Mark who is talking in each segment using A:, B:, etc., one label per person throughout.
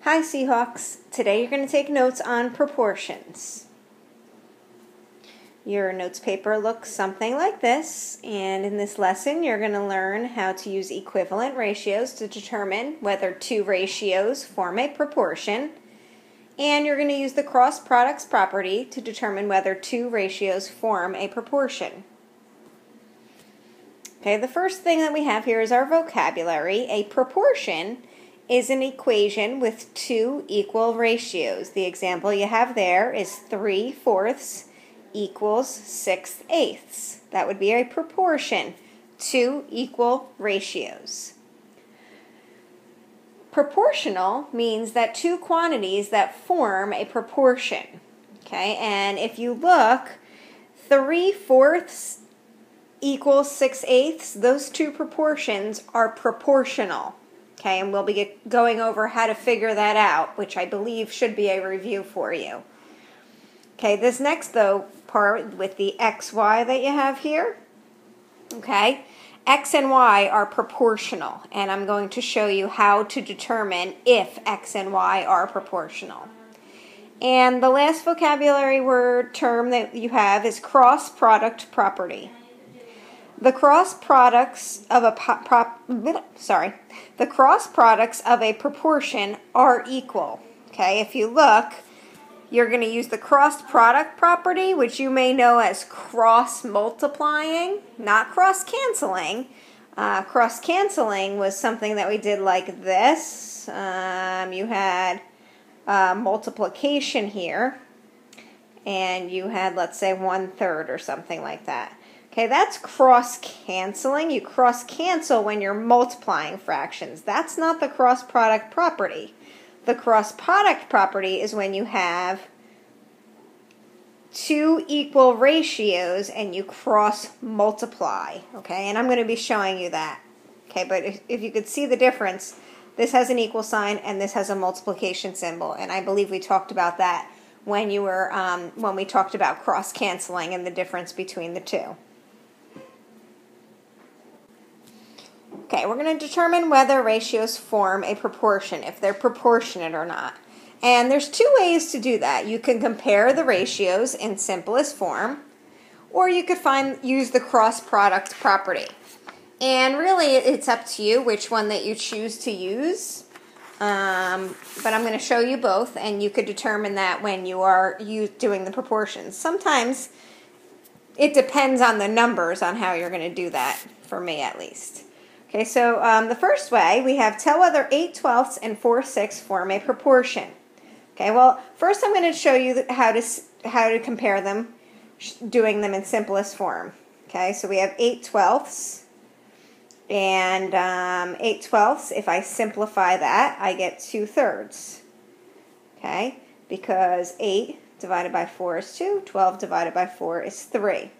A: Hi Seahawks, today you're going to take notes on proportions. Your notes paper looks something like this, and in this lesson you're going to learn how to use equivalent ratios to determine whether two ratios form a proportion, and you're going to use the cross products property to determine whether two ratios form a proportion. Okay, the first thing that we have here is our vocabulary. A proportion is an equation with two equal ratios. The example you have there is 3/4 equals 6/8. That would be a proportion, two equal ratios. Proportional means that two quantities that form a proportion. Okay, and if you look, 3/4 equals 6/8, those two proportions are proportional. Okay, and we'll be going over how to figure that out, which I believe should be a review for you. Okay, this next, though, part with the XY that you have here, okay, X and Y are proportional, and I'm going to show you how to determine if X and Y are proportional. And the last vocabulary word term that you have is cross product property. The cross products of a proportion are equal. Okay, if you look, you're going to use the cross product property, which you may know as cross multiplying, not cross canceling. Cross canceling was something that we did like this. You had multiplication here, and you had, let's say, 1/3 or something like that. Okay, that's cross-canceling. You cross-cancel when you're multiplying fractions. That's not the cross-product property. The cross-product property is when you have two equal ratios and you cross-multiply. Okay, and I'm going to be showing you that. Okay, but if you could see the difference, this has an equal sign and this has a multiplication symbol, and I believe we talked about that when we talked about cross-canceling and the difference between the two. Okay, we're going to determine whether ratios form a proportion, if they're proportionate or not. And there's two ways to do that. You can compare the ratios in simplest form, or you could use the cross product property. And really, it's up to you which one that you choose to use. But I'm going to show you both, and you could determine that when you are doing the proportions. Sometimes it depends on the numbers on how you're going to do that, for me at least. Okay, so the first way, we have tell whether 8/12 and 4/6 form a proportion. Okay, well, first I'm going to show you how to compare them, doing them in simplest form. Okay, so we have 8/12, and 8/12, if I simplify that, I get 2/3. Okay, because 8 divided by 4 is 2, 12 divided by 4 is 3.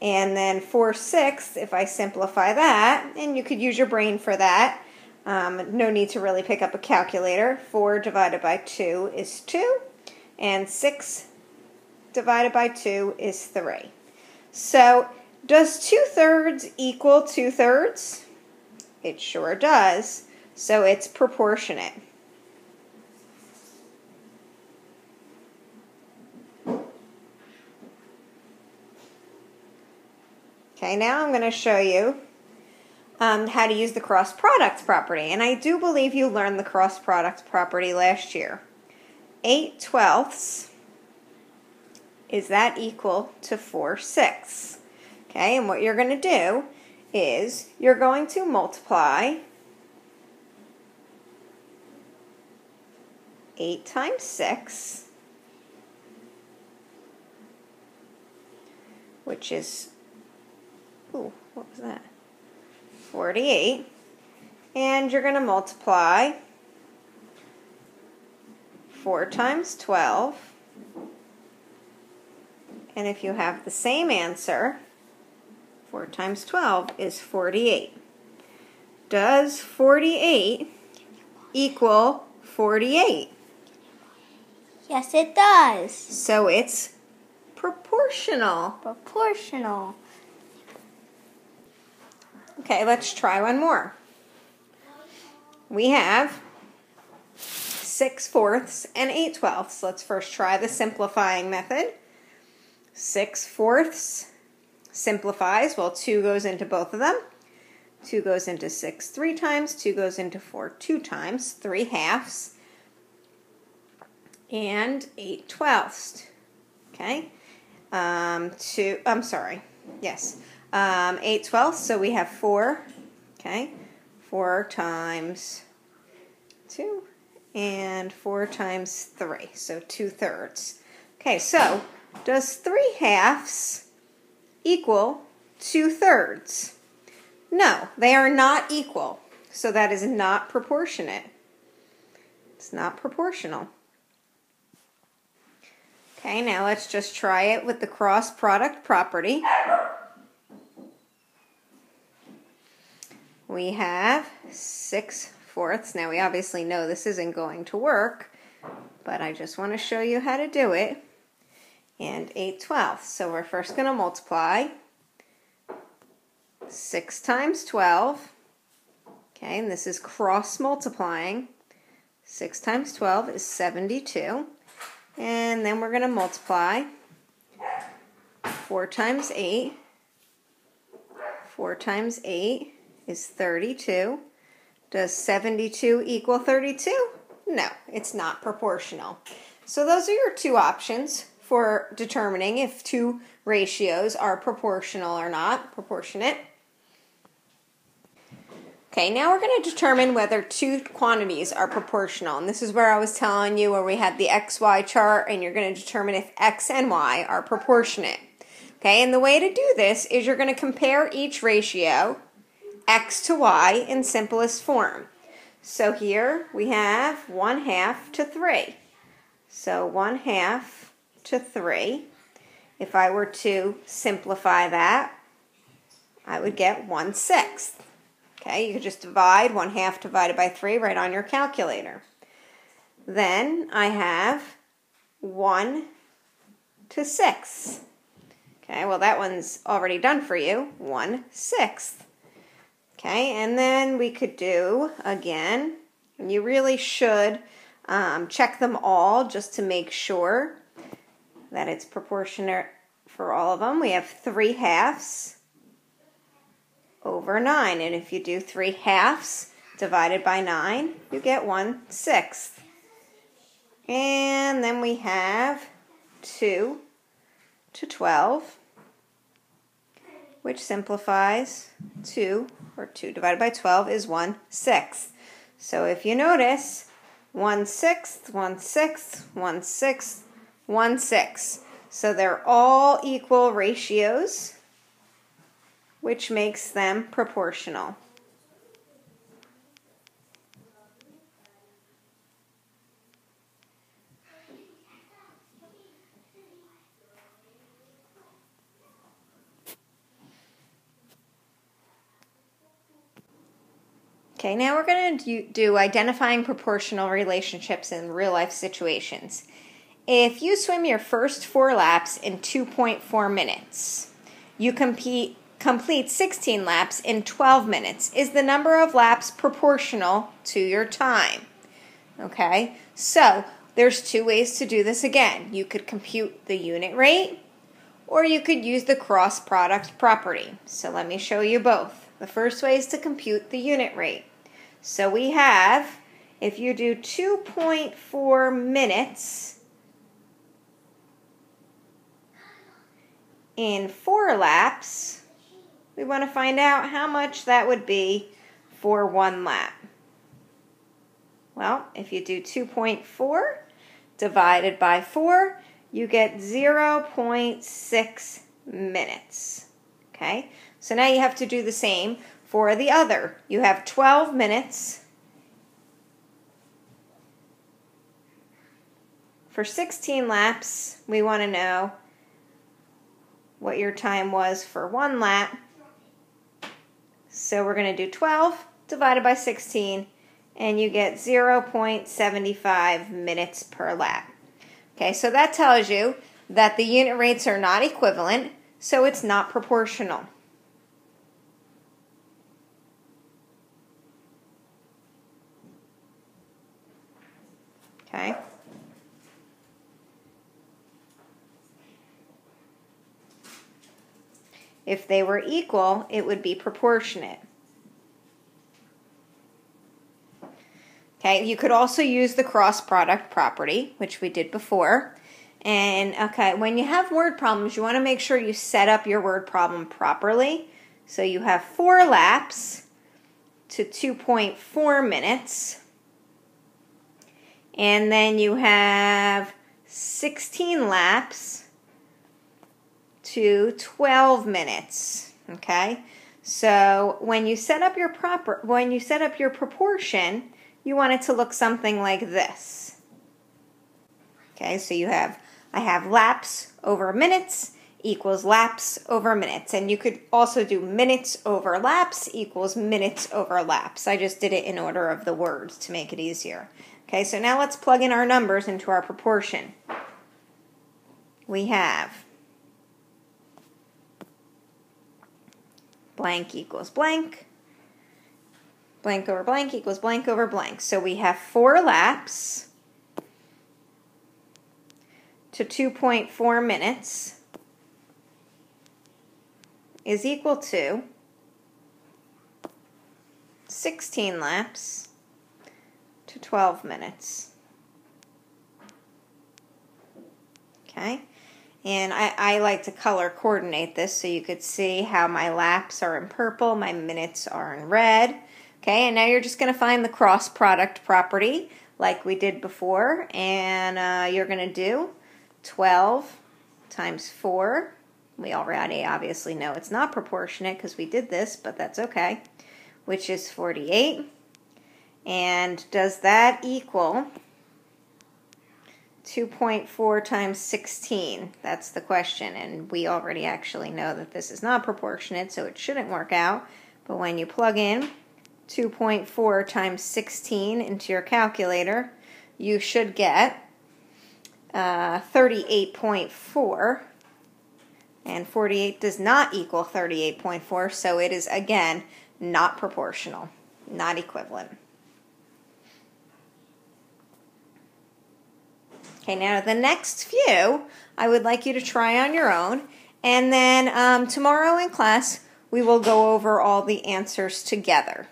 A: And then 4/6, if I simplify that, and you could use your brain for that, no need to really pick up a calculator. 4 divided by 2 is 2, and 6 divided by 2 is 3. So, does 2/3 equal 2/3? It sure does. So it's proportionate. Okay, now I'm going to show you how to use the cross product property. And I do believe you learned the cross product property last year. 8/12, is that equal to 4/6? Okay, and what you're going to do is you're going to multiply 8 times 6, which is, ooh, what was that? 48. And you're going to multiply 4 times 12. And if you have the same answer, 4 times 12 is 48. Does 48 equal 48?
B: Yes, it does.
A: So it's proportional.
B: Proportional.
A: Okay, let's try one more. We have 6 6/4 and 8/12. Let's first try the simplifying method. 6/4 simplifies, well, 2 goes into both of them. 2 goes into 6 3 times, 2 goes into 4 2 times, 3/2, and 8/12. Okay, 8/12, so we have 4, okay, 4 times 2, and 4 times 3, so 2/3. Okay, so does 3/2 equal 2/3? No, they are not equal, so that is not proportionate. It's not proportional. Okay, now let's just try it with the cross product property. We have 6/4. Now we obviously know this isn't going to work, but I just want to show you how to do it. And 8/12. So we're first going to multiply 6 times 12. Okay, and this is cross multiplying. 6 times 12 is 72. And then we're going to multiply 4 times 8. 4 times 8 is 32. Does 72 equal 32? No, it's not proportional. So those are your two options for determining if two ratios are proportional or not, proportionate. Okay, now we're going to determine whether two quantities are proportional. And this is where I was telling you where we had the XY chart, and you're going to determine if X and Y are proportionate. Okay, and the way to do this is you're going to compare each ratio, X to Y, in simplest form. So here we have 1/2 to 3. So 1/2 to 3. If I were to simplify that, I would get 1/6. Okay, you could just divide 1/2 divided by 3 right on your calculator. Then I have 1 to 6. Okay, well that one's already done for you, 1/6. Okay, and then we could do, again, and you really should check them all just to make sure that it's proportionate for all of them. We have 3/2 over 9, and if you do 3/2 divided by 9, you get 1/6. And then we have 2 to 12, which simplifies 2 divided by 12 is 1/6. So if you notice, 1/6, 1/6, 1/6, 1/6. So they're all equal ratios, which makes them proportional. Okay, now we're going to do identifying proportional relationships in real-life situations. If you swim your first 4 laps in 2.4 minutes, you complete 16 laps in 12 minutes. Is the number of laps proportional to your time? Okay, so there's 2 ways to do this again. You could compute the unit rate, or you could use the cross product property. So let me show you both. The first way is to compute the unit rate. So we have, if you do 2.4 minutes in 4 laps, we want to find out how much that would be for 1 lap. Well, if you do 2.4 divided by 4, you get 0.6 minutes. Okay, so now you have to do the same for the other. You have 12 minutes for 16 laps. We want to know what your time was for 1 lap. So we're going to do 12 divided by 16, and you get 0.75 minutes per lap. Okay, so that tells you that the unit rates are not equivalent, so it's not proportional. Okay? If they were equal, it would be proportionate. Okay, you could also use the cross product property, which we did before. And okay, when you have word problems, you want to make sure you set up your word problem properly. So you have 4 laps to 2.4 minutes. And then you have 16 laps to 12 minutes. Okay? So when you set up your proportion, you want it to look something like this. Okay, so I have laps over minutes equals laps over minutes. And you could also do minutes over laps equals minutes over laps. I just did it in order of the words to make it easier. Okay, so now let's plug in our numbers into our proportion. We have blank equals blank. Blank over blank equals blank over blank. So we have 4 laps to 2.4 minutes is equal to 16 laps to 12 minutes. Okay? And I like to color coordinate this so you could see how my laps are in purple, my minutes are in red. Okay, and now you're just going to find the cross product property like we did before, and you're going to do 12 times 4. We already obviously know it's not proportionate because we did this, but that's okay, which is 48. And does that equal 2.4 times 16? That's the question, and we already actually know that this is not proportionate, so it shouldn't work out. But when you plug in 2.4 times 16 into your calculator, you should get 38.4, and 48 does not equal 38.4, so it is again not proportional, not equivalent. Okay, now the next few I would like you to try on your own, and then tomorrow in class we will go over all the answers together.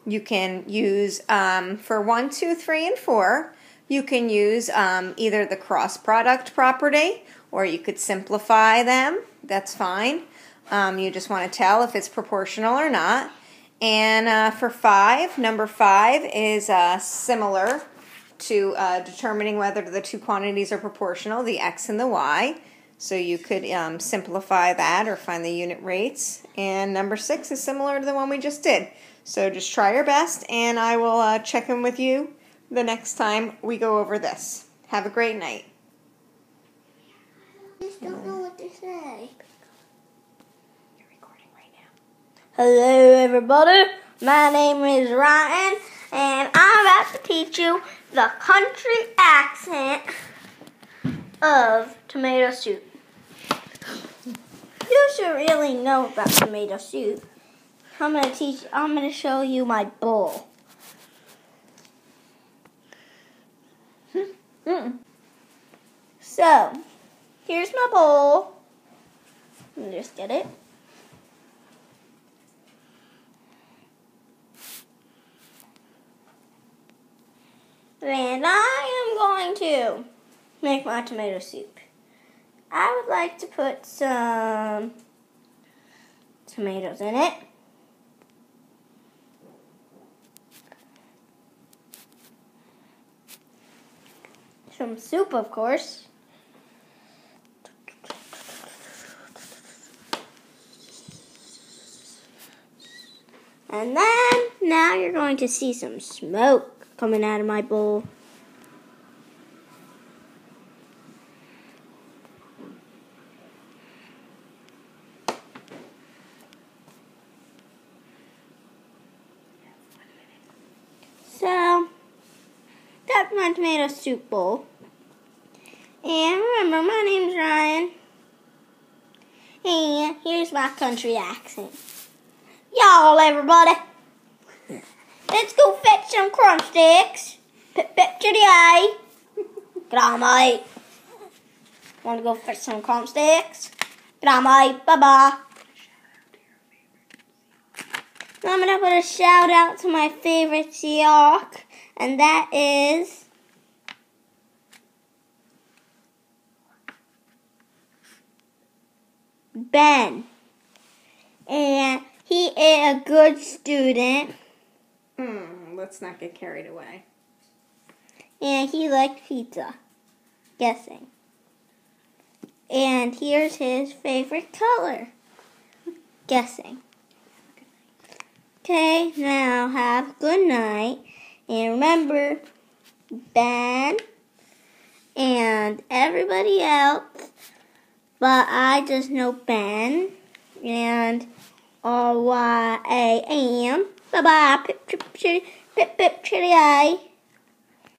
A: You can use, for 1, 2, 3, and 4, you can use either the cross product property, or you could simplify them. That's fine. You just want to tell if it's proportional or not. And for 5, number 5 is similar to determining whether the two quantities are proportional, the x and the y. So you could simplify that or find the unit rates. And number 6 is similar to the one we just did. So just try your best, and I will check in with you the next time we go over this. Have a great night.
B: I just don't know what to say.
A: You're recording right now.
B: Hello, everybody. My name is Ryan, and I'm about to teach you the country accent of tomato soup. You should really know about tomato soup. I'm gonna show you my bowl. So, here's my bowl. Let me just get it. And I am going to make my tomato soup. I would like to put some tomatoes in it. Some soup, of course. And then, now you're going to see some smoke coming out of my bowl. So, that's my tomato soup bowl. And remember, my name's Ryan. And here's my country accent. Y'all, everybody, let's go fetch some crumb sticks. Pip pip chitty eye. Get on, mate. Want to go fetch some crumb sticks? Get on, mate. Bye-bye. I'm going to put a shout out to my favorite Seahawk, and that is Ben. And he is a good student.
A: Let's not get carried away.
B: And he liked pizza. Guessing. And here's his favorite color. Guessing. Okay, now have a good night. And remember, Ben and everybody else, but I just know Ben and RYAM. Bye-bye. Pip, pip, chitty eye.